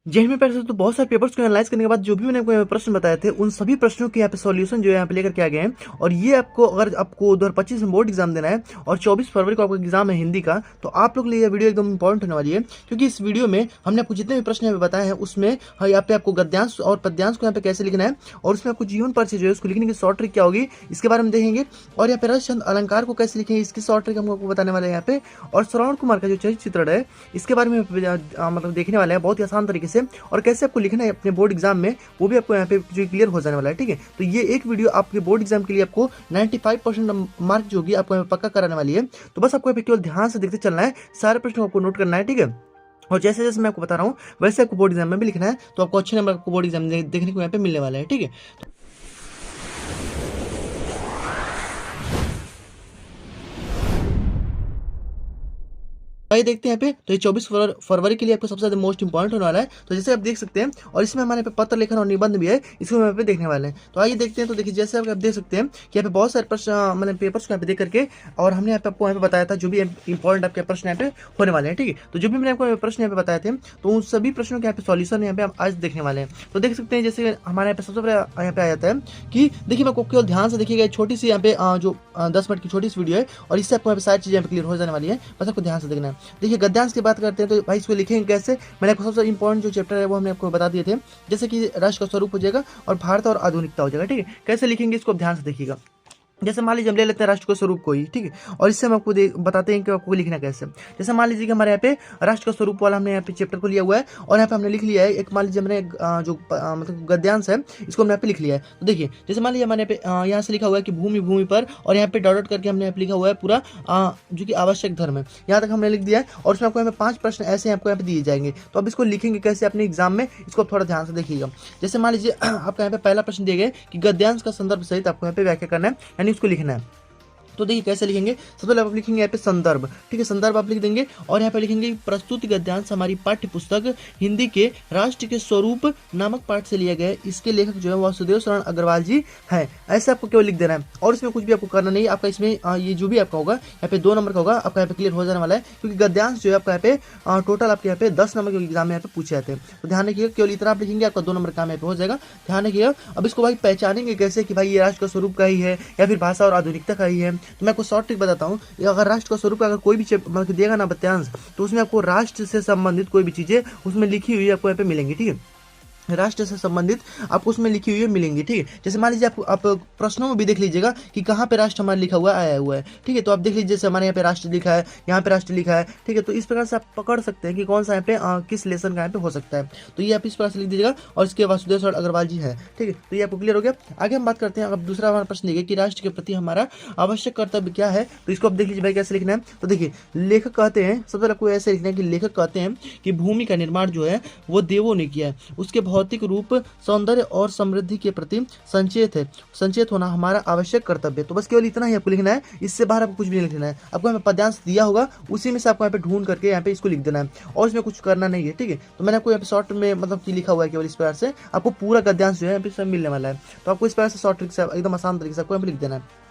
जैसे में पैसे तो बहुत सारे पेपर्स को एनालाइज करने के बाद जो भी मैंने आपको प्रश्न बताए थे उन सभी प्रश्नों के यहाँ पे सॉल्यूशन जो है यहाँ पे लेकर के आ गए हैं। और ये आपको अगर आपको 2025 में बोर्ड एग्जाम देना है और 24 फरवरी को आपका एग्जाम है हिंदी का, तो आप लोग के लिए ये वीडियो एकदम इंपॉर्टेंट होने वाली है। क्योंकि इस वीडियो में हमने आपको जितने भी प्रश्न यहाँ पे बताए हैं उसमें यहाँ पे आपको गद्यांश और पद्यांश को यहाँ पे कैसे लिखना है और उसमें आपको जीवन परिचय जो है उसको लिखने की शॉर्ट ट्रिक क्या होगी इसके बारे में देखेंगे। और यहाँ पे रसचंद अलंकार को कैसे लिखेंगे इसकी शॉर्ट ट्रिक हम आपको बताने वाले हैं यहाँ पे। और श्रवण कुमार का जो चरित्र है इसके बारे में मतलब देखने वाले हैं बहुत ही आसान तरीके से, और कैसे आपको लिखना है अपने बोर्ड एग्जाम में वो भी आपको यहाँ पे जो क्लियर हो जाने वाला है। ठीक है, तो ये एक वीडियो आपके बोर्ड एग्जाम के लिए आपको 95% मार्क जो होगी आपको यहाँ पे पक्का कराने वाली है। तो बस आपको यहाँ पे केवल ध्यान से देखते चलना है, सारे प्रश्नों को आपको नोट करना है। ठीक है, और जैसे जैसे मैं आपको बता रहा हूँ वैसे आपको बोर्ड एग्जाम में भी लिखना है, तो आपको अच्छे नंबर आपको बोर्ड एग्जाम देखने को यहाँ पे मिलने वाला है। ठीक है, आइए देखते हैं यहाँ पे। तो ये 24 फरवरी के लिए आपको सबसे ज्यादा मोस्ट इंपॉर्टेंट होने वाला है। तो जैसे आप देख सकते हैं, और इसमें हमारे पे पत्र लेखन और निबंध भी है, इसको हम यहाँ पे देखने वाले हैं। तो आइए देखते हैं। तो देखिए जैसे आप देख सकते हैं कि यहाँ पे बहुत सारे प्रश्न मैंने पेपर्स को यहाँ पे देख करके और हमने यहाँ पे आपको यहाँ पे बताया था जो भी इंपॉर्टेंट आपके प्रश्न यहाँ पे होने वाले हैं। ठीक है, तो जो भी मैंने आपको प्रश्न यहाँ पे बताए थे तो उन सभी प्रश्नों के यहाँ पे सॉल्यूशन यहाँ पे आप आज देखने वाले हैं। तो देख सकते हैं जैसे हमारे यहाँ पे सबसे पहले यहाँ पे आ जाता है कि देखिए मैं आपको केवल ध्यान से देखिएगा, छोटी सी यहाँ पे जो 10 मिनट की छोटी सी वीडियो है और इससे आपको यहाँ पे सारी चीजें यहाँ पे क्लियर हो जाने वाली है, बस आपको ध्यान से देखना है। देखिए गद्यांश की बात करते हैं तो भाई इसको लिखेंगे कैसे, मैंने आपको सबसे इंपॉर्टेंट जो चैप्टर है वो हमने आपको बता दिए थे, जैसे कि राष्ट्र का स्वरूप हो जाएगा और भारत और आधुनिकता हो जाएगा। ठीक है, कैसे लिखेंगे इसको ध्यान से देखिएगा। जैसे मान लीजिए हम ले लेते हैं राष्ट्र का स्वरूप को ही, ठीक है, और इससे हम आपको बताते हैं कि आपको लिखना कैसे। जैसे मान लीजिए कि हमारे यहाँ पे राष्ट्र का स्वरूप वाला हमने यहाँ पे चैप्टर को लिया हुआ है और यहाँ पे हमने लिख लिया है एक, मान लीजिए हमने जो मतलब गद्यांश है इसको हमने यहाँ पे लिख लिया है। तो देखिए जैसे मान लीजिए हमारे यहाँ पे यहाँ से लिखा हुआ है कि भूमि भूमि पर, और यहाँ पे डॉट डॉट करके हमने यहाँ पे लिखा हुआ है पूरा जो कि आवश्यक धर्म है, यहाँ तक हमने लिख दिया है। और उसमें आपको यहाँ पे 5 प्रश्न ऐसे आपको यहाँ पे दिए जाएंगे, तो अब इसको लिखेंगे कैसे अपने एग्जाम में, इसको आप थोड़ा ध्यान से देखिएगा। जैसे मान लीजिए आपका यहाँ पे पहला प्रश्न दिया गया कि गद्यांश का संदर्भ सहित आपको यहाँ पे व्याख्या करना है, यानी उसको लिखना है। तो देखिए कैसे लिखेंगे, सबसे पहले आप लिखेंगे यहाँ पे संदर्भ। ठीक है, संदर्भ आप लिख देंगे और यहाँ पे लिखेंगे प्रस्तुति गद्यांश हमारी पाठ्य पुस्तक हिंदी के राष्ट्र के स्वरूप नामक पाठ से लिया गया है, इसके लेखक जो है वासुदेव शरण अग्रवाल जी हैं। ऐसे आपको केवल लिख देना है और इसमें कुछ भी आपको करना नहीं। आपका इसमें ये जो भी आपका होगा यहाँ पे 2 नंबर का होगा, आपका यहाँ पे क्लियर हो जाने वाला है, क्योंकि गद्यांश जो है आपका यहाँ पे टोटल आपके यहाँ पे 10 नंबर के एग्जाम में यहाँ पे पूछे जाते हैं। तो ध्यान रखिएगा, केवल इतना आप लिखेंगे आपका 2 नंबर काम यहाँ पे हो जाएगा। ध्यान रखिएगा। अब इसको भाई पहचानेंगे कैसे कि भाई ये राष्ट्र का स्वरूप का ही है या फिर भाषा और आधुनिकता का ही है, तो मैं आपको शॉर्ट ट्रिक बताता हूँ। अगर राष्ट्र का स्वरूप अगर कोई भी मतलब देगा ना पद्यांश, तो उसमें आपको राष्ट्र से संबंधित कोई भी चीजें उसमें लिखी हुई आपको यहाँ पे मिलेंगी। ठीक है, राष्ट्र से संबंधित आपको उसमें लिखी हुई मिलेंगी। ठीक है, जैसे मान लीजिए आप प्रश्नों में भी देख लीजिएगा कि कहाँ पे राष्ट्र हमारा लिखा हुआ आया हुआ है। ठीक है, तो आप देख लीजिए जैसे हमारे यहाँ पे राष्ट्र लिखा है, यहाँ पे राष्ट्र लिखा है। ठीक है, तो इस प्रकार से आप पकड़ सकते हैं कि कौन सा यहाँ पे किस लेसन का यहाँ पे हो सकता है। तो ये आप इस प्रकार से लिख दीजिएगा और इसके वासुदेव शरण अग्रवाल जी है। ठीक है, तो ये आपको क्लियर हो गया। आगे हम बात करते हैं। अब दूसरा हमारा प्रश्न देखिए कि राष्ट्र के प्रति हमारा आवश्यक कर्तव्य क्या है, तो इसको आप देख लीजिए भाई कैसे लिखना है। तो देखिए लेखक कहते हैं, सबसे पहले आपको ऐसे लिखना है कि लेखक कहते हैं कि भूमि का निर्माण जो है वो देवों ने किया है, उसके भौतिक रूप सौंदर्य और समृद्धि के प्रति संचेत होना हमारा आवश्यक कर्तव्य। तो बस केवल इतना ही आपको लिखना है, इससे बाहर आपको कुछ भी नहीं लिखना है। आपको यहाँ पे पद्यांश दिया होगा उसी में से आपको यहाँ पे ढूंढ करके यहाँ पे इसको लिख देना है और इसमें कुछ करना नहीं है। ठीक है, तो मैंने आपको यहाँ पे शॉर्ट में मतलब कि लिखा हुआ है केवल इस प्रकार से आपको पूरा गद्यांश जो है यहाँ पे सब मिलने वाला है। तो आपको इस प्रकार से शॉर्ट ट्रिक से एकदम आसान तरीके से आपको यहाँ पे लिख देना है।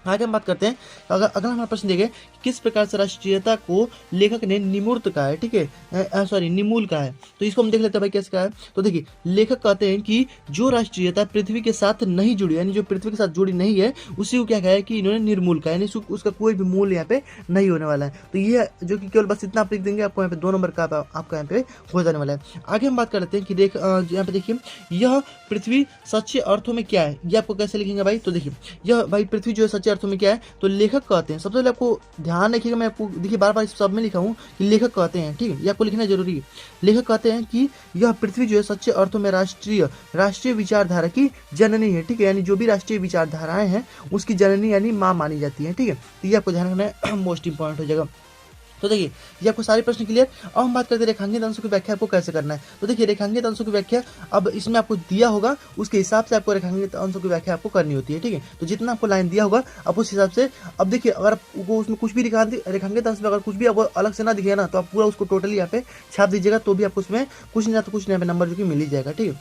आगे हम बात करते हैं। अगर अगला हमारा प्रश्न देखें किस प्रकार से राष्ट्रीयता को लेखक ने निमूर्त कहा है, ठीक है, सॉरी निमूल कहा है, तो इसको हम देख लेते हैं भाई कैसे कहा है। तो देखिए लेखक कहते हैं कि जो राष्ट्रीयता पृथ्वी के साथ नहीं जुड़ी, यानी जो पृथ्वी के साथ जुड़ी नहीं है, उसी को क्या कहा है कि इन्होंने निर्मूल कहा, यानी उसका कोई भी मूल यहाँ पे नहीं होने वाला है। तो ये जो कि केवल बस इतना आप लिख देंगे, आपको यहाँ पे 2 नंबर का आपका यहाँ पे हो जाने वाला है। आगे हम बात कर लेते हैं कि यहाँ पे देखिए यह पृथ्वी सच्चे अर्थों में क्या है, ये आपको कैसे लिखेंगे भाई। तो देखिए यह भाई पृथ्वी जो है सच्चे अर्थों में क्या है, तो लेखक कहते हैं, सबसे पहले आपको ध्यान रखिएगा, मैं आपको देखिए बार बार इस सब में लिखा हूँ कि लेखक कहते हैं। ठीक है, ये आपको लिखना जरूरी है। लेखक कहते हैं कि यह पृथ्वी जो है सच्चे अर्थों में राष्ट्रीय विचारधारा की जननी है। ठीक है, यानी जो भी राष्ट्रीय विचारधाराएं हैं उसकी जननी यानी माँ मानी जाती है। ठीक है, तो ये आपको ध्यान रखना है, मोस्ट इंपॉर्टेंट हो जाएगा। तो देखिए ये आपको सारे प्रश्न क्लियर। अब हम बात करते हैं रेखांकित अंशों की व्याख्या आपको कैसे करना है। तो देखिए रेखांकित अंशों की व्याख्या अब इसमें आपको दिया होगा उसके हिसाब से आपको रेखांकित अंशों की व्याख्या आपको करनी होती है। ठीक है, तो जितना आपको लाइन दिया होगा आप उस हिसाब से, अब देखिए अगर आपको उसमें कुछ भी रेखांकित अंश में अगर कुछ भी आपको अलग से ना दिखे ना, तो आप पूरा उसको टोटली यहाँ पे छाप दीजिएगा, तो भी आपको उसमें कुछ ना तो कुछ यहाँ पे नंबर जो कि मिल ही जाएगा। ठीक है,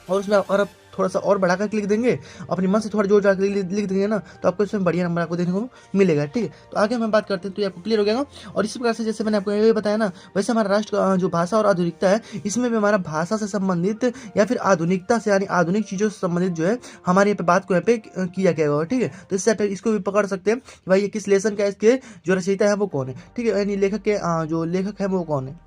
और उसमें अगर आप थोड़ा सा और बढ़ा कर लिख देंगे, अपने मन से थोड़ा जोर जाकर लिख देंगे ना, तो आपको इसमें बढ़िया नंबर आपको देखने को मिलेगा। ठीक है, तो आगे हम बात करते हैं, तो ये आपको क्लियर हो गया। और इसी प्रकार से जैसे मैंने आपको ये बताया ना, वैसे हमारा राष्ट्र का जो भाषा और आधुनिकता है, इसमें भी हमारा भाषा से संबंधित या फिर आधुनिकता से यानी आधुनिक चीज़ों से संबंधित जो है हमारे यहाँ पे बात को यहाँ पे किया गया होगा। ठीक है, तो इससे आप इसको भी पकड़ सकते हैं कि भाई ये किस लेसन का है, इसके जो रचयिता है वो कौन है। ठीक है, यानी लेखक के जो लेखक है वो कौन है,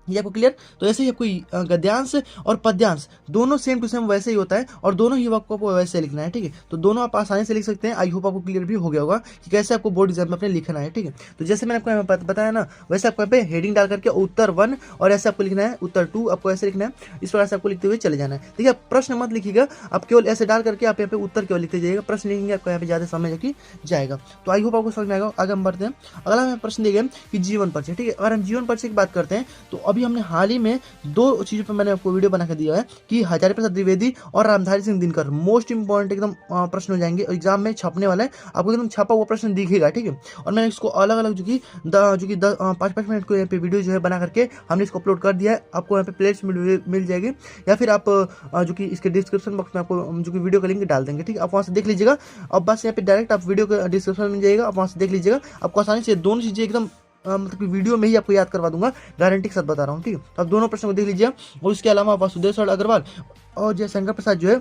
ये आपको क्लियर। तो ऐसे ही आपको गद्यांश और पद्यांश दोनों सेम टू सेम वैसे ही होता है, और दोनों ही आपको वैसे लिखना है। ठीक है, तो दोनों आप आसानी से लिख सकते हैं। आई होप आपको क्लियर भी हो गया होगा कि कैसे आपको बोर्ड एग्जाम में अपने लिखना है। ठीक है, तो जैसे मैंने आपको बताया ना, वैसे आपको यहाँ पे हेडिंग डाल करके उत्तर 1 और ऐसे आपको लिखना है, उत्तर 2 आपको ऐसे लिखना है। इस प्रकार से आपको लिखते हुए चले जाना है। देखिए, आप प्रश्न मत लिखिएगा, आप केवल ऐसे डाल करके आप यहाँ पे उत्तर केवल लिखते जाइएगा। प्रश्न लिखेंगे आपको यहाँ पे ज़्यादा समय की जाएगा। तो आई होप आपको समझ में आएगा। आगे हम बढ़ते हैं। अगला हमें प्रश्न दिया गया कि जीवन परिचय। ठीक है, अगर हम जीवन परिचय की बात करते हैं, तो अभी हमने हाल ही में 2 चीजों पर मैंने आपको वीडियो बना के दिया है कि हजारी प्रसाद द्विवेदी और रामधारी सिंह दिनकर मोस्ट इंपॉर्टेंट एकदम प्रश्न हो जाएंगे, एग्जाम में छपने वाला है, आपको एकदम छपा हुआ प्रश्न दिखेगा। ठीक है, और मैंने इसको अलग अलग जो कि 5-5 मिनट को यहाँ पे वीडियो जो है बना करके हमने इसको अपलोड कर दिया है। आपको यहाँ पे प्लेलिस्ट मिल जाएगी, या फिर आप जो कि इसके डिस्क्रिप्शन बॉक्स में आपको जो कि वीडियो का लिंक डाल देंगे। ठीक है, आप वहाँ से देख लीजिएगा। अब बस यहाँ पे डायरेक्ट आप वीडियो का डिस्क्रिप्शन में जाइएगा, आप वहाँ से देख लीजिएगा। आपको आसानी से दोनों चीज़ें एकदम मतलब कि वीडियो में ही आपको याद करवा दूंगा, गारंटी के साथ बता रहा हूँ। ठीक है, तो आप दोनों प्रश्नों को देख लीजिए। और उसके अलावा वासुदेव सर अग्रवाल और जयशंकर प्रसाद जो है,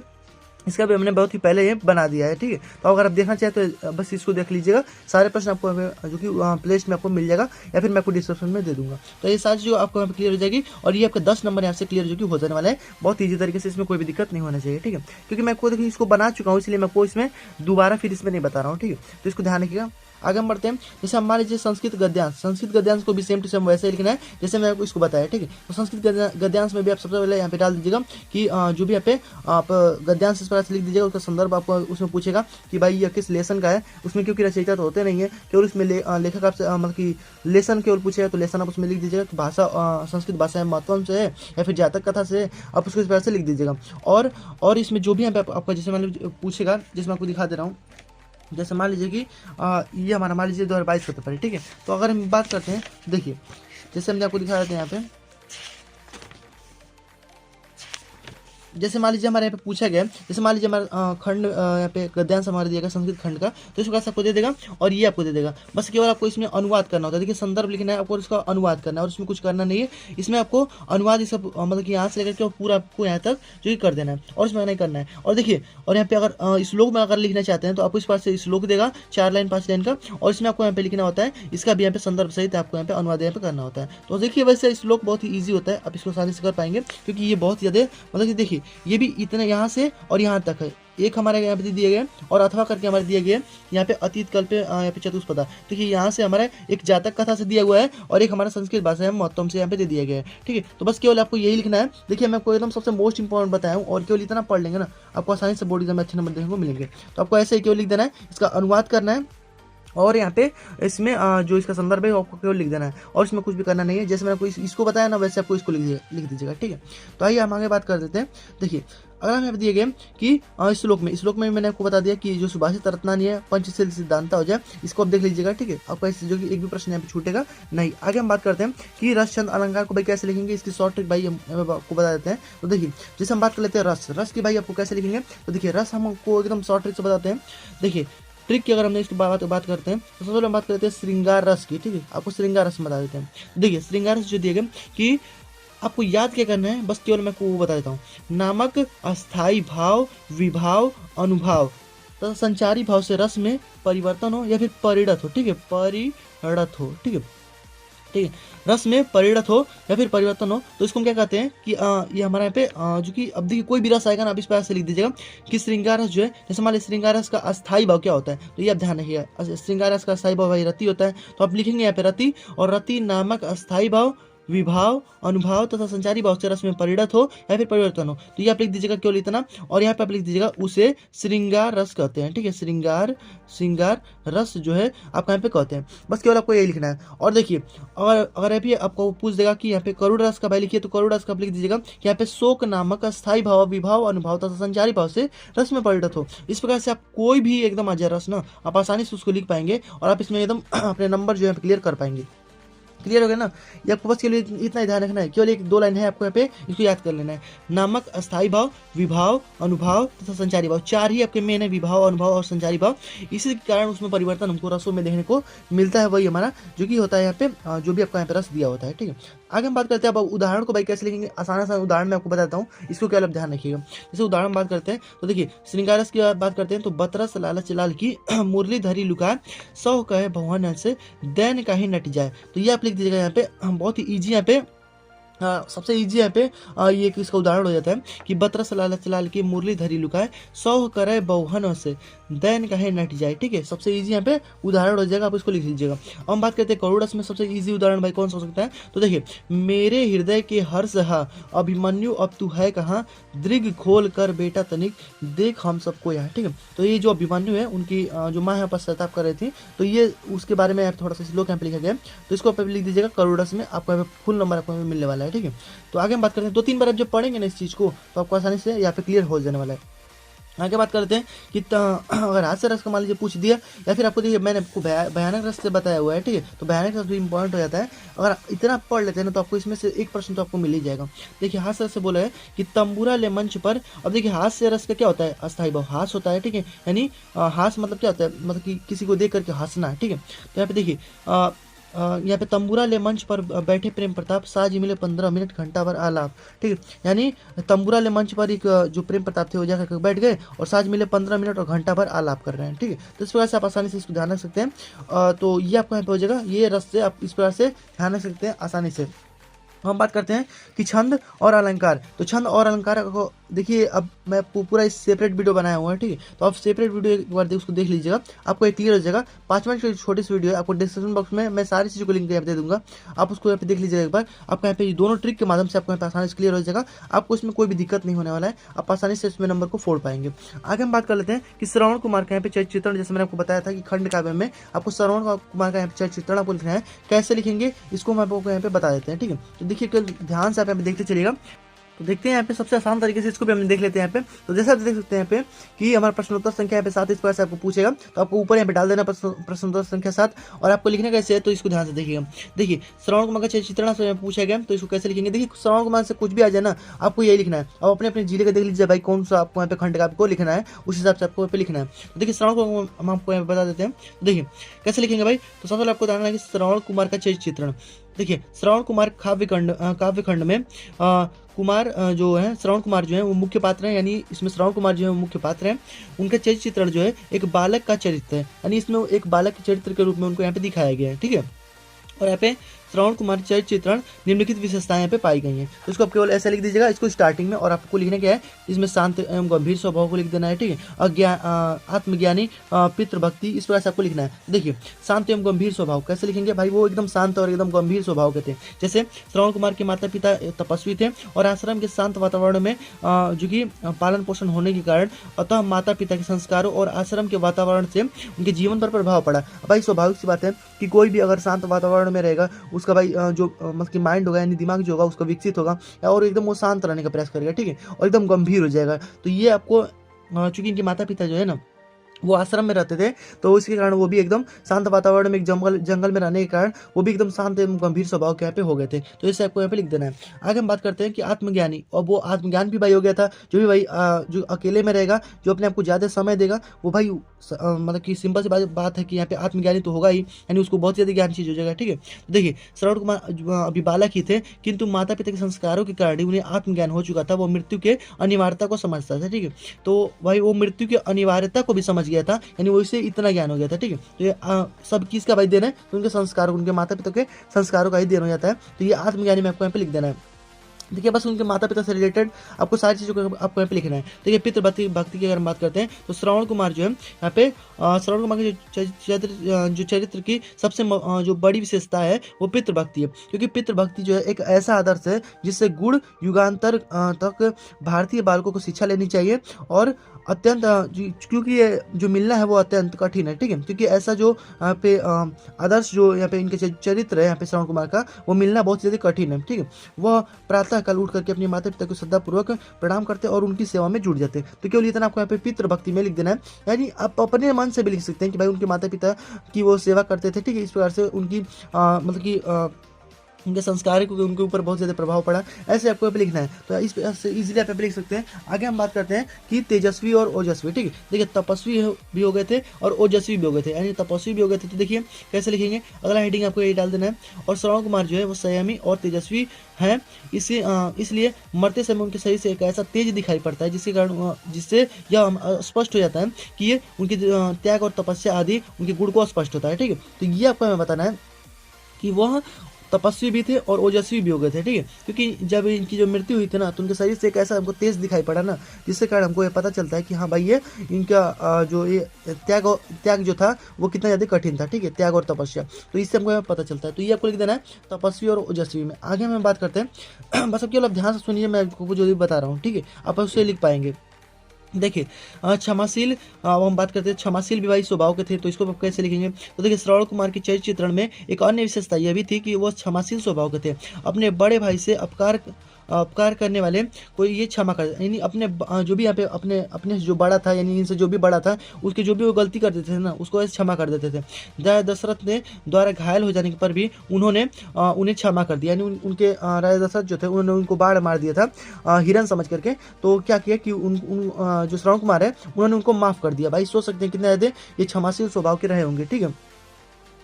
इसका भी हमने बहुत ही पहले ये बना दिया है। ठीक है, तो अगर आप देखना चाहें तो बस इसको देख लीजिएगा। सारे प्रश्न आपको जो कि प्लेलिस्ट में आपको मिल जाएगा, या फिर मैं आपको डिस्क्रिप्शन में दे दूंगा। तो ये सारी जो आपको यहाँ पे क्लियर हो जाएगी, और ये आपका 10 नंबर यहाँ से क्लियर जो कि हो जाने वाला है बहुत ईजी तरीके से। इसमें कोई भी दिक्कत नहीं होना चाहिए। ठीक है, क्योंकि मैं खुद इसको बना चुका हूँ, इसलिए मैं आपको इसमें दोबारा फिर इसमें नहीं बता रहा हूँ। ठीक है, तो इसको ध्यान रखिएगा। आगे हम बढ़ते हैं। जैसे हमारे जो संस्कृत गद्यांश को भी सेम टू सेम वैसे ही लिखना है जैसे मैं आपको इसको बताया। ठीक है, तो संस्कृत गद्यांश में भी आप सबसे पहले यहाँ पे डाल दीजिएगा कि जो भी यहाँ पे आप गद्यांश इस प्रकार से लिख दीजिएगा, उसका संदर्भ आपको उसमें पूछेगा कि भाई ये किस लेसन का है। उसमें क्योंकि रचयिता तो होते नहीं है, केवल उसमें लेखक आपसे मतलब कि लेसन केवल पूछेगा, तो लेसन आप उसमें लिख दीजिएगा कि भाषा संस्कृत भाषा में महत्वम से है या फिर जातक कथा से है, आप उसको इस प्रकार से लिख दीजिएगा। और इसमें जो भी यहाँ पे आपका जैसे मान लीजिए पूछेगा, जिसमें आपको दिखा दे रहा हूँ, जैसे मान लीजिए कि ये हमारा मान लीजिए 2022 का पेपर है। ठीक है, तो अगर हम बात करते हैं, देखिए जैसे हम आपको दिखा देते हैं यहाँ पे, जैसे मान लीजिए हमारे यहाँ पे पूछा गया, जैसे मान लीजिए हमारा खंड यहाँ पे गद्यांश हमारा दिया गया संस्कृत खंड का, तो इस प्रकार से आपको दे देगा और ये आपको दे देगा। बस केवल आपको इसमें अनुवाद करना होता है। देखिए, संदर्भ लिखना है आपको, इसका अनुवाद करना है, और इसमें कुछ करना नहीं है। इसमें आपको अनुवाद इसका मतलब कि यहाँ से लेकर के पूरा आपको यहाँ तक जो कि कर देना है, और इसमें नहीं करना है। और देखिए, और यहाँ पे अगर श्लोक में अगर लिखना चाहते हैं, तो आपको इस पास से श्लोक देगा 4 लाइन 5 लाइन का, और इसमें आपको यहाँ पे लिखना होता है, इसका भी यहाँ पे संदर्भ सहित आपको यहाँ पे अनुवाद यहाँ पे करना होता है। तो देखिए, वैसे श्लोक बहुत ही ईजी होता है, आप इसको आसानी से कर पाएंगे, क्योंकि ये बहुत ज़्यादा मतलब कि देखिए ये भी इतना यहाँ से और यहाँ तक है। एक हमारे यहाँ पे दिए गए, और अथवा करके हमारे दिए गए यहाँ पे अतीत कल्प यहाँ पे चतुष्पदा। देखिए, यहाँ से हमारा एक जातक कथा से दिया हुआ है, और एक हमारा संस्कृत भाषा है महत्वम से यहाँ पे दे दिया गया है। ठीक है, तो बस केवल आपको यही लिखना है। देखिए, मैं आपको एकदम सबसे मोस्ट इंपॉर्टेंट बताया हूँ, और केवल इतना पढ़ लेंगे ना, आपको आसानी से बोर्ड एग्जाम में अच्छे नंबर देखने को मिलेंगे। तो आपको ऐसे ही केवल लिख देना है, इसका अनुवाद करना है, और यहाँ पे इसमें जो इसका संदर्भ है आपको केवल लिख देना है, और इसमें कुछ भी करना नहीं है। जैसे मैंने आपको इसको बताया ना, वैसे आपको इसको लिख दीजिएगा। ठीक है, तो आइए हम आगे बात कर देते हैं। देखिए, अगर हमें दिए गए कि श्लोक में मैंने आपको बता दिया कि जो सुभाषित रत्नानी है पंचशील सिद्धांत हो जाए, इसको आप देख लीजिएगा। ठीक है, आपको ऐसे जो कि एक भी प्रश्न यहाँ पे छूटेगा नहीं। आगे हम बात करते हैं कि रस छंद अलंकार को भाई कैसे लिखेंगे, इसकी शॉर्ट ट्रिक भाई हम आपको बता देते हैं। तो देखिए, जैसे हम बात कर लेते हैं रस की भाई आपको कैसे लिखेंगे, तो देखिए रस हमको एकदम शॉर्ट ट्रिक से बताते हैं। देखिए, ट्रिक की अगर हमने इसकी बात करते हैं, तो सबसे पहले हम बात करते हैं श्रृंगार रस की। ठीक है, आपको श्रृंगार रस बता देते हैं। देखिए, श्रृंगार रस जो दिए गए कि आपको याद क्या करना है, बस केवल मैं आपको वो बता देता हूँ। नामक अस्थाई भाव, विभाव, अनुभाव तथा संचारी भाव से रस में परिवर्तन हो या फिर परिणत हो। ठीक है, परिणत हो। ठीक है, रस में परिणत हो या फिर परिवर्तन हो, तो इसको हम क्या कहते हैं कि ये हमारे यहाँ पे जो कि अब देखिए कोई भी रस आएगा ना, आप इस पर से लिख दीजिएगा कि श्रृंगार रस जो है, जैसे मान लीजिए श्रृंगार रस का अस्थाई भाव क्या होता है, तो ये आप ध्यान रखिएगा। श्रृंगार रस का अस्थाई भाव भाई रति होता है, तो आप लिखेंगे यहाँ पे रति, और रति नामक अस्थाई भाव, विभाव, अनुभाव तथा संचारी भाव से रस में परिणत हो या फिर परिवर्तन हो, तो ये आप लिख दीजिएगा केवल इतना। और यहाँ पे आप लिख दीजिएगा उसे श्रृंगार रस कहते हैं। ठीक है, श्रृंगार रस जो है आप यहाँ पे कहते हैं, बस केवल आपको यही लिखना है। और देखिए, अगर अभी आपको पूछ देगा कि यहाँ पे करुण रस का भाई लिखिए, तो करुण रस का आप लिख दीजिएगा कि यहाँ पे शोक नामक अस्थाई भाव, विभाव, अनुभाव तथा संचारी भाव से रस में परिणत हो। इस प्रकार से आप कोई भी एकदम अजय रस ना, आप आसानी से उसको लिख पाएंगे, और आप इसमें एकदम अपने नंबर जो है क्लियर कर पाएंगे। क्लियर हो गया ना। ये आपको बस केवल इतना ही ध्यान रखना है, केवल 1-2 लाइन है आपको यहाँ पे, इसको याद कर लेना है। नामक, अस्थायी भाव, विभाव, अनुभाव तथा संचारी भाव, 4 ही आपके मेन है, विभाव, अनुभाव और संचारी भाव। इसी के कारण उसमें परिवर्तन हमको रसों में देखने को मिलता है, वही हमारा जो कि होता है यहाँ पे जो भी आपका यहाँ पे रस दिया होता है, ठीक है। आगे हम बात करते हैं अब उदाहरण को भाई कैसे लिखेंगे। आसान आसान उदाहरण मैं आपको बताता हूँ, इसको क्या ध्यान रखिएगा। जैसे उदाहरण बात करते हैं तो देखिए, श्रृंगार रस की बात करते हैं तो बतरस लालच लाल की मुरली धरी लुका, सौ कहे भवन से दैन का ही नट जाए। तो ये आप लिख दीजिएगा यहाँ पे, बहुत ही ईजी यहाँ पे, सबसे ईजी यहाँ पे ये इसका उदाहरण हो जाता है कि बतरस लालच लाल की मुरली धरी लुकाए, सौ करे बहुहन से दैन कहे नट जाए, ठीक है। सबसे ईजी यहाँ पे उदाहरण हो जाएगा, आप इसको लिख लीजिएगा। अब हम बात करते हैं करुण रस में सबसे ईजी उदाहरण भाई कौन सा हो सकता है। तो देखिए, मेरे हृदय के हर्ष हा अभिमन्यु अब तू है कहाँ, दृग खोल कर बेटा तनिक देख हम सबको यहाँ, ठीक है। तो ये जो अभिमन्यु है उनकी जो माँ यहाँ पर पश्चाताप कर रही थी, तो ये उसके बारे में थोड़ा सा श्लोक यहाँ पे लिखा गया है, तो इसको आप लिख दीजिएगा करुण रस में, आपको यहाँ पे फुल नंबर आपको मिलने वाला है, ठीक है। तो आगे हम बात करते हैं, 2-3 बार आप जब पढ़ेंगे ना इस चीज़ को तो आपको आसानी से यहाँ पे क्लियर हो जाने वाला है। आगे बात करते हैं कि अगर हास्य रस का मान लीजिए पूछ दिया, या फिर आपको देखिए मैंने आपको भयानक रस से बताया हुआ है, ठीक है, तो भयानक रस भी इंपॉर्टेंट हो जाता है। अगर इतना पढ़ लेते हैं ना तो आपको इसमें से 1% तो आपको मिल ही जाएगा। देखिए हास्य रस से बोला है कि तंबूरा ले मंच पर। अब देखिए हास्य रस का क्या होता है, अस्थायी भाव हास होता है, ठीक है, यानी हास मतलब क्या होता है, मतलब कि किसी को देख करके हंसना, ठीक है। तो यहाँ पे देखिए यहाँ पे तंबूरा ले मंच पर बैठे प्रेम प्रताप, साज मिले 15 मिनट घंटा भर आलाप, ठीक है। यानी तंबूरा ले मंच पर एक जो प्रेम प्रताप थे वो जाकर बैठ गए और साज मिले 15 मिनट और घंटा भर आलाप कर रहे हैं, ठीक है। तो इस प्रकार से आप आसानी से इसको ध्यान रख सकते हैं। तो ये आपको यहाँ पे हो जाएगा, ये रस से आप इस प्रकार से ध्यान रख सकते हैं आसानी से। हम बात करते हैं कि छंद और अलंकार। तो छंद और अलंकार को देखिए, अब मैं पूरा इस सेपरेट वीडियो बनाया हुआ है, ठीक है, तो आप सेपरेट वीडियो एक बार उसको देख लीजिएगा, आपको एक क्लियर हो जाएगा। 5 मिनट की छोटी सी वीडियो है, आपको डिस्क्रिप्शन बॉक्स में मैं सारी चीज़ों को लिंक यहाँ पे दे दूंगा, आप उसको यहाँ पे देख लीजिएगा एक बार। आपको यहाँ पे दोनों ट्रिक के माध्यम से आपको यहाँ पे आसानी से क्लियर हो जाएगा, आपको इसमें कोई भी दिक्कत नहीं होने वाला है, आप आसानी से इसमें नंबर को फोड़ पाएंगे। आगे हम बात कर लेते हैं कि श्रवण कुमार का यहाँ पे चरित्र चित्रण, जैसे मैंने आपको बताया था कि खंड काव्य में आपको श्रवण कुमार का यहाँ पे चरित्र चित्रण आपको लिखना है, कैसे लिखेंगे इसको हम आपको यहाँ पे बता देते हैं, ठीक है। तो देखिए ध्यान से आप यहाँ पे देखते चलिएगा। तो देखते हैं यहाँ पे सबसे आसान तरीके से इसको भी हम देख लेते हैं यहाँ पे। तो जैसे आप देख सकते हैं यहाँ पे कि हमारा प्रश्नोत्तर संख्या यहाँ पे 7 इस प्रकार से आपको पूछेगा, तो आपको ऊपर यहाँ पे डाल देना प्रश्नोत्तर संख्या 7, और आपको लिखना कैसे है तो इसको ध्यान से देखिएगा। देखिए श्रवण कुमार का चित्रण से पूछा गया, तो इसको कैसे लिखेंगे। देखिए श्रवण कुमार से कुछ भी आ जाए ना, आपको यही लिखना है। अब अपने अपने जिले का देख लीजिए भाई कौन सा आपको यहाँ पे खंड का आपको लिखना है, उस हिसाब से आपको यहाँ पे लिखना है। तो देखिए श्रवण को हम आपको यहाँ पे बता देते हैं, देखिए कैसे लिखेंगे भाई। तो सबसे पहले आपको जानना है कि श्रवण कुमार का चरित्र चित्रण। देखिए श्रवण कुमार काव्यखंड में कुमार जो है, श्रवण कुमार जो है वो मुख्य पात्र हैं, यानी इसमें श्रवण कुमार जो है वो मुख्य पात्र हैं। उनका चरित्र चित्रण जो है एक बालक का चरित्र है, यानी इसमें एक बालक के चरित्र के रूप में उनको यहाँ पे दिखाया गया है, ठीक है। और यहाँ पे श्रवण कुमार चरित्र चित्रण निम्नलिखित विशेषताएं यहाँ पे पाई गई हैं, तो इसको आप केवल ऐसा लिख दीजिएगा इसको स्टार्टिंग में, और आपको लिखना क्या है, इसमें शांत एवं गंभीर स्वभाव को लिख देना है, ठीक है। आत्मज्ञानी पितृभक्ति, इस प्रकार से आपको लिखना है। देखिए शांत एवं गंभीर स्वभाव कैसे लिखेंगे भाई, वो एकदम शांत और एकदम गंभीर स्वभाव के थे। जैसे श्रवण कुमार के माता पिता तपस्वी थे और आश्रम के शांत वातावरण में जो कि पालन पोषण होने के कारण अतः माता पिता के संस्कारों और आश्रम के वातावरण से उनके जीवन पर प्रभाव पड़ा। भाई स्वाभाविक सी बात है कि कोई भी अगर शांत वातावरण में रहेगा, उसका भाई जो मतलब कि माइंड होगा यानी दिमाग जो होगा उसका विकसित होगा, और एकदम वो शांत रहने का प्रयास करेगा, ठीक है, और एकदम गंभीर हो जाएगा। तो ये आपको चूंकि इनके माता पिता जो है ना वो आश्रम में रहते थे, तो इसके कारण वो भी एकदम शांत वातावरण में एक जंगल में रहने के कारण वो भी एकदम शांत एवं गंभीर स्वभाव के यहाँ पे हो गए थे। तो इसे आपको यहाँ पे लिख देना है। आगे हम बात करते हैं कि आत्मज्ञानी, और वो आत्मज्ञान भी भाई हो गया था। जो भी भाई जो अकेले में रहेगा, जो अपने आप को ज़्यादा समय देगा, वो भाई मतलब कि सिंपल सी बात है कि यहाँ पे आत्मज्ञानी तो होगा ही, यानी उसको बहुत ज़्यादा ज्ञान चीज़ हो जाएगा, ठीक है। तो देखिए श्रवण कुमार अभी बालक ही थे, किंतु माता पिता के संस्कारों के कारण उन्हें आत्मज्ञान हो चुका था, वो मृत्यु के अनिवार्यता को समझता था, ठीक है। तो भाई वो मृत्यु की अनिवार्यता को भी समझ गया था, यानी वो से इतना ज्ञान हो गया था, ठीक है। तो ये सब किसका भाई देना है, तो उनके संस्कारों, उनके माता पिता के संस्कारों का ही देना हो जाता है। तो ये आत्मज्ञानी में आपको यहाँ पे लिख देना है। देखिए बस उनके माता पिता से रिलेटेड आपको सारी चीज़ों को आपको यहाँ पे लिखना है। देखिए पितृभक्ति की अगर हम बात करते हैं तो श्रवण कुमार जो है यहाँ पे श्रवण कुमार के जो चरित्र की सबसे जो बड़ी विशेषता है वो पितृभक्ति है, क्योंकि पितृभक्ति जो है एक ऐसा आदर्श है जिससे गुण युगांतर तक भारतीय बालकों को शिक्षा लेनी चाहिए, और अत्यंत क्योंकि ये जो मिलना है वो अत्यंत कठिन है, ठीक है। क्योंकि ऐसा जो यहाँ पे आदर्श जो यहाँ पे इनके चरित्र है यहाँ पे श्रवण कुमार का, वो मिलना बहुत ज़्यादा कठिन है, ठीक है। वह प्रातः काल उठ करके अपने माता पिता को श्रद्धापूर्वक प्रणाम करते और उनकी सेवा में जुड़ जाते। तो केवल इतना आपको यहाँ पे पितृभक्ति में लिख देना है, यानी आप अपने मन से भी लिख सकते हैं कि भाई उनके माता पिता की वो सेवा करते थे, ठीक है। इस प्रकार से उनकी मतलब कि उनके संस्कार को उनके ऊपर बहुत ज़्यादा प्रभाव पड़ा, ऐसे आपको यहाँ पे लिखना है। तो इस इजीली आप यहाँ पे लिख सकते हैं। आगे हम बात करते हैं कि तेजस्वी और ओजस्वी, ठीक है। देखिए तपस्वी भी हो गए थे और ओजस्वी भी हो गए थे, यानी तपस्वी भी हो गए थे। तो देखिए कैसे लिखेंगे, अगला हेडिंग आपको ये डाल देना है। और श्रवण कुमार जो है वो संयमी और तेजस्वी हैं, इसलिए मरते समय उनके शरीर से एक ऐसा तेज दिखाई पड़ता है जिसके कारण जिससे यह स्पष्ट हो जाता है कि ये उनके त्याग और तपस्या आदि उनके गुण को स्पष्ट होता है, ठीक है। तो ये आपको हमें बताना है कि वह तपस्वी भी थे और ओजस्वी भी हो गए थे, ठीक है। क्योंकि जब इनकी जो मृत्यु हुई थी ना, तो उनके शरीर से एक ऐसा हमको तेज दिखाई पड़ा ना, जिसके कारण हमको ये पता चलता है कि हाँ भाई ये इनका जो ये त्याग जो था वो कितना ज़्यादा कठिन था, ठीक है, त्याग और तपस्या। तो इससे हमको पता चलता है। तो ये आपको लिख देना है तपस्वी और ओजस्वी में। आगे हम बात करते हैं बस अब केवल ध्यान से सुनिए, मैं आपको जो भी बता रहा हूँ, ठीक है, आप उससे लिख पाएंगे। देखिए क्षमाशील, अब हम बात करते हैं क्षमाशील विवाही स्वभाव के थे, तो इसको आप कैसे लिखेंगे। तो देखिए श्रवण कुमार के चरित्र चित्रण में एक अन्य विशेषता यह भी थी कि वो क्षमाशील स्वभाव के थे। अपने बड़े भाई से अपकार करने वाले को ये क्षमा कर, यानी अपने जो भी यहाँ पे अपने जो बड़ा था, यानी इनसे जो भी बड़ा था, उसके जो भी वो गलती कर देते थे ना, उसको ऐसे क्षमा कर देते थे। राजा दशरथ ने द्वारा घायल हो जाने पर भी उन्होंने उन्हें क्षमा कर दिया, यानी उनके राजा दशरथ जो थे उन्होंने उनको बाढ़ मार दिया था हिरन समझ करके। तो क्या किया कि जो श्रवण कुमार है उन्होंने उनको माफ कर दिया। भाई सोच सकते हैं कितने ज़्यादा ये क्षमाशील स्वभाव के रहे होंगे, ठीक है।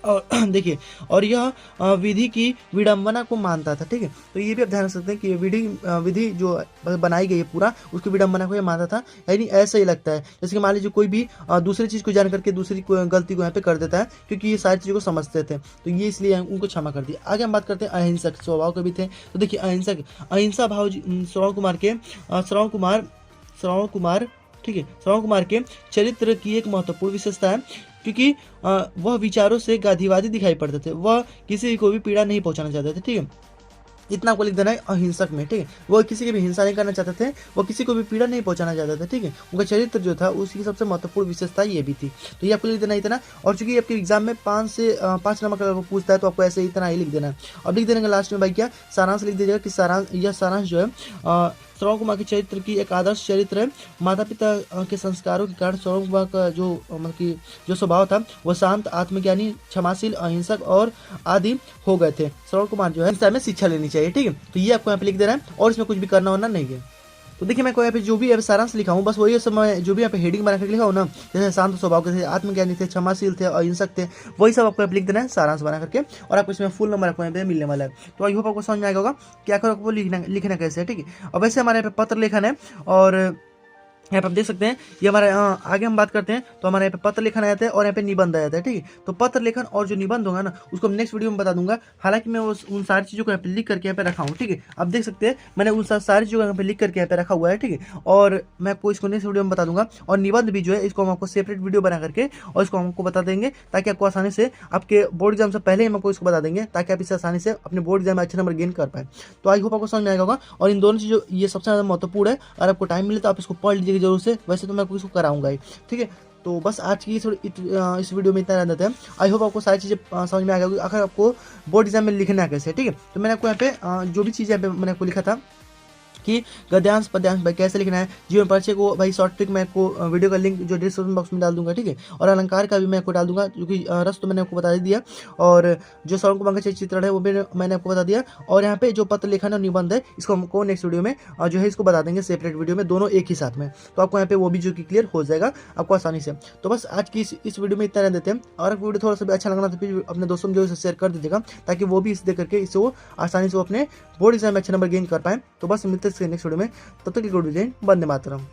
और देखिए, और यह विधि की विडंबना को मानता था, ठीक है। तो ये भी आप ध्यान रख सकते हैं कि विधि जो बनाई गई है पूरा, उसकी विडंबना को ये मानता था। यानी ऐसा ही लगता है जैसे कि मान लीजिए कोई भी दूसरी चीज़ को जान करके दूसरी गलती को यहाँ पे कर देता है, क्योंकि ये सारी चीज़ों को समझते थे, तो ये इसलिए उनको क्षमा कर दिया। आगे हम बात करते हैं अहिंसक स्वभाव के भी थे। तो देखिए अहिंसा भाव श्रवण कुमार ठीक है, श्रवण कुमार के चरित्र की एक महत्वपूर्ण विशेषता है, क्योंकि वह विचारों से गांधीवादी दिखाई पड़ते थे। वह किसी को भी पीड़ा नहीं पहुंचाना चाहते थे, ठीक है। इतना आपको लिख देना है अहिंसक में, ठीक है। वो किसी की भी हिंसा नहीं करना चाहते थे, वो किसी को भी पीड़ा नहीं पहुंचाना चाहते थे, ठीक है। उनका चरित्र जो था उसकी सबसे महत्वपूर्ण विशेषता ये भी थी। तो ये आपको लिख देना इतना। और चूंकि आपके एग्जाम में 5 नंबर का वो पूछता है, तो आपको ऐसे इतना ही लिख देना है। अब लिख देने का लास्ट में भाई क्या सारांश लिख दीजिएगा कि सारांश जो है श्रवण कुमार के चरित्र की एक आदर्श चरित्र है। माता पिता के संस्कारों के कारण श्रवण कुमार का जो मतलब कि जो स्वभाव था वो शांत, आत्मज्ञानी, क्षमाशील, अहिंसक और आदि हो गए थे। श्रवण कुमार जो है इस में शिक्षा लेनी चाहिए, ठीक है। तो ये आपको यहाँ पे लिख देना है और इसमें कुछ भी करना होना नहीं है। तो देखिए मैं यहाँ पे जो भी यहाँ पे सारांश लिखा हूँ, बस वही समय जो भी यहाँ पे हेडिंग बना कर लिखा हूँ ना, जैसे शांत स्वभाव के थे, आत्मज्ञानी थे, क्षमाशील थे, अहिंसक थे, वही सब आपको यहाँ पे लिख देना है सारांश बना करके। और आपको इसमें फुल नंबर आपको यहाँ पे मिलने वाला है। तो आई होप आपको समझ में आएगा होगा क्या करो आपको लिखना कैसे है, ठीक है। और वैसे हमारे यहाँ पे पत्र लेखन है, और यहाँ पे आप देख सकते हैं ये हमारे आगे हम बात करते हैं तो हमारे यहाँ पे पत्र लेखन आ जाता है और यहाँ पे निबंध आ जाता है, ठीक है। तो पत्र लेखन और जो निबंध होगा ना उसको मैं नेक्स्ट वीडियो में बता दूंगा। हालांकि मैं उन सारी चीज़ों को यहाँ पे लिख करके यहाँ पे रखा हूँ, ठीक है। आप देख सकते हैं मैंने उन सारी चीज़ों को यहाँ पे लिख करके यहाँ पे रखा हुआ है, ठीक है। और मैं आपको इसको नेक्स्ट वीडियो में बता दूंगा। और निबंध भी जो है इसको हम आपको सेपरेट वीडियो बना करके और इसको हमको बता देंगे, ताकि आपको आसानी से आपके बोर्ड एग्जाम से पहले हम आपको इसको बता देंगे, ताकि आप इससे आसानी से अपने बोर्ड एग्जाम में अच्छे नंबर गेन कर पाए। तो आई होप आपको समझ में आएगा होगा। और इन दोनों चीज़ों ये सबसे ज़्यादा महत्वपूर्ण है, अगर आपको टाइम मिले तो आप इसको पढ़ लीजिएगा जरूर से। वैसे तो मैं आपको इसको कराऊंगा ही, ठीक है। तो बस आज की इस वीडियो में इतना रहना देते हैं। आई होप आपको सारी चीज़ें समझ में आ गई। अगर आपको बोर्ड एग्जाम में लिखना है कैसे, ठीक है, तो मैंने आपको यहाँ पे जो भी चीज़ें यहाँ पे मैंने आपको लिखा था कि गद्यांश पद्यांश भाई कैसे लिखना है, जीवन परिचय को भाई शॉर्ट ट्रिक मैं आपको वीडियो का लिंक जो डिस्क्रिप्शन बॉक्स में डाल दूंगा, ठीक है। और अलंकार का भी मैं आपको डाल दूंगा, क्योंकि रस तो मैंने आपको बता दिया। और जो श्रवण कुमार का चित्रण है वो भी मैंने आपको बता दिया। और यहाँ पे जो पत्र लेखन और निबंध है इसको हमको नेक्स्ट वीडियो में जो है इसको बता देंगे सेपरेट वीडियो में, दोनों एक ही साथ में। तो आपको यहाँ पे वो भी जो कि क्लियर हो जाएगा आपको आसानी से। तो बस आज की इस वीडियो में इतना रहने देते हैं। और आपको वीडियो थोड़ा सा भी अच्छा लगना तो फिर अपने दोस्तों में जो है शेयर कर दीजिएगा, ताकि वो भी इसे देख करके इससे वो आसानी से वो अपने बोर्ड एग्जाम में अच्छे नंबर गेन कर पाए। तो बस मिलते हैं नेक्स्ट वीडियो में, तब तक गुड विजय, वंदे मातरम।